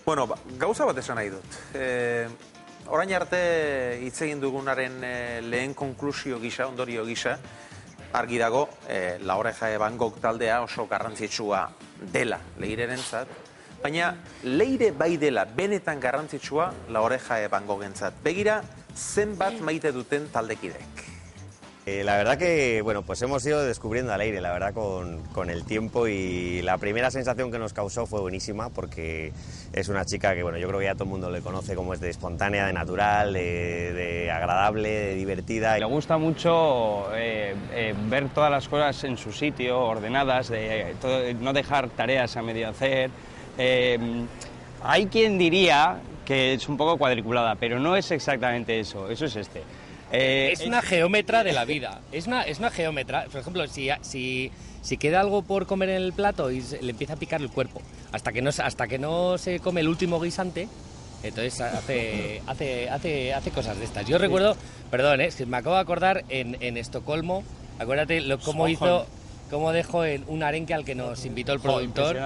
Bueno, gauza bat esan nahi dut. Orain arte hitz egin dugunaren lehen konklusio gisa, ondorio gisa, argi dago, La Oreja de Van Gogh taldea oso garrantzitsua dela Leirerentzat, baina Leire bai dela benetan garrantzitsua La Oreja de Van Goghentzat. Begira, zenbat maite duten taldekidek. La verdad que, bueno, pues hemos ido descubriendo a Leire, la verdad, con el tiempo, y la primera sensación que nos causó fue buenísima, porque es una chica que, bueno, yo creo que ya todo el mundo le conoce como es de espontánea, de natural, de agradable, de divertida. Le gusta mucho ver todas las cosas en su sitio, ordenadas, no dejar tareas a medio hacer. Hay quien diría que es un poco cuadriculada, pero no es exactamente eso, eso es es una geómetra de la vida, es una geómetra. Por ejemplo, si queda algo por comer en el plato y le empieza a picar el cuerpo, hasta que no se come el último guisante, entonces hace cosas de estas. Yo recuerdo, perdón, me acabo de acordar en Estocolmo, acuérdate cómo dejó un arenque al que nos invitó el productor.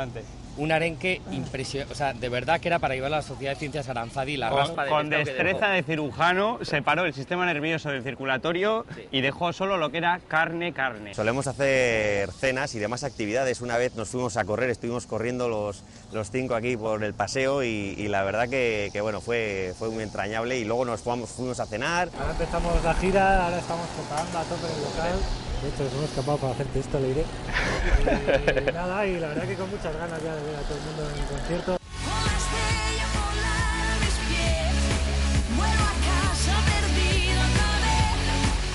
Un arenque impresionante, o sea, de verdad que era para llevar a la Sociedad de Ciencias Aranzadi la raspa de con destreza de cirujano separó el sistema nervioso del circulatorio y dejó solo lo que era carne. Solemos hacer cenas y demás actividades. Una vez nos fuimos a correr, estuvimos corriendo los 5 aquí por el paseo, y la verdad que bueno, fue muy entrañable, y luego nos fuimos a cenar. Ahora empezamos la gira, ahora estamos tocando a tope en el local. De hecho, nos hemos escapado para hacerte esto, Leire. Y nada, y la verdad que con muchas ganas ya de ver a todo el mundo en el concierto.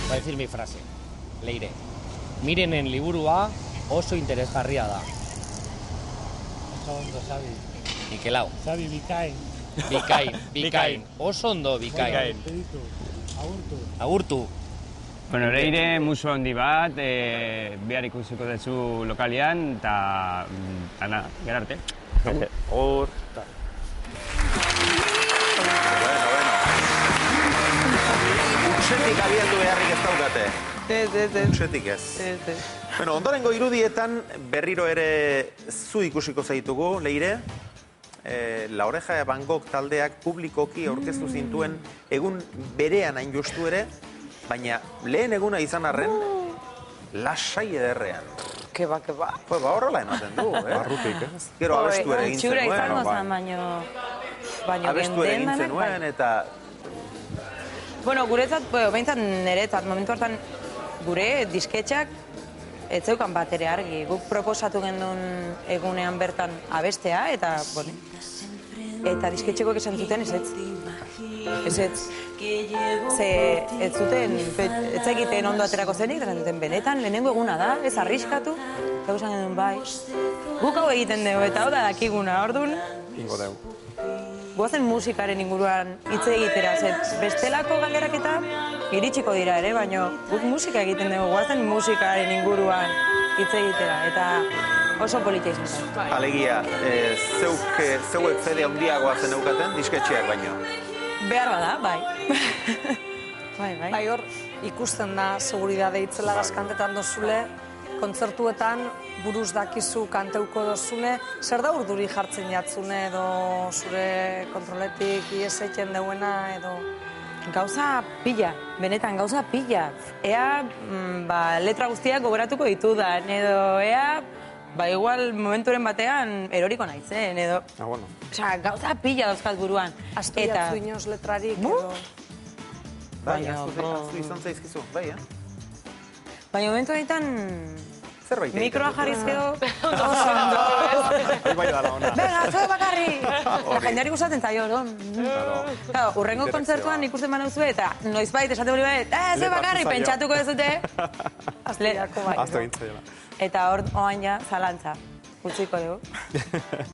Voy a decir mi frase, Leire. Miren en liburua oso interesgarria da. Oso ondo, Xabi. Mikelao. Xabi, bikain. Bikain. Oso ondo, bikain. Agurtu. Bueno, Leire musu handi bat, bihar ikusiko duzu lokalian, eta nada, gero arte. Hor. Utsetik abiatu beharrik ez daukate. Utsetik ez. Bueno, ondorengo irudietan berriro ere zu ikusiko zaitugu, Leire. La Oreja de Van Gogh taldeak publikoki aurkeztu zintuen egun berean hain justu ere, baina lehen eguna izan arren, lasai ederrean. Keba. Ba, horrela ematen du, Barrutik, ez? Gero abestu ere egin zenuen. Txura izango zen, baino abestu ere egin zenuen, eta... Bueno, guretzat, behintzat niretzat, momentu hartan gure disketxak ez zeukan bat ere argi. Guk proposatu gendun egunean bertan abestea, eta disketxekoek esan zuten ez. Ez zuten, ez egiten ondo aterako zenik, eta zuten benetan, lehenengo eguna da, ez arriskatu, eta guzan genuen bai. Guk hau egiten dugu, eta hau da dakiguna, orduan. Ingo dugu. Goazen musikaren inguruan hitz egitera, bestelako galderak eta iritsiko dira ere, baina guk musika egiten dugu, goazen musikaren inguruan hitz egitera, eta oso politia izan zen. Alegia, zeuek fede handiagoa zen eukaten, disketxeak baino. Behar bada, bai. Bai, hor, ikusten da seguridade itzela gazkantetan dozule, kontzertuetan buruz dakizu kanteuko dozune, zer da urduri jartzen jatzune edo zure kontroletik ieseitzen deuena edo... Gauza pila, benetan gauza pila. Ea, letra guztiak gogoratuko ditudan, edo ea, igual momenturen batean eroriko naizen, edo... bueno. Osa, gauza pila dauzkat buruan. Astu jatzu inoz letrarik edo... Bai, astu izan zaizkizu, bai, Baina momentu egiten... Zerbait egiten. Mikroa jarrizkeo... Oso ondo. Bai dara ona. Venga, zue bakarri! Jendeari gustatzen zaio, Claro, urrengo kontzertuan ikusten banauzu eta noizbait esate hori bai, zue bakarri, pentsatuko dezute. Aztu bai. Aztu egin zaiola. Eta hor, oain ja, zalantza. Utziko dugu.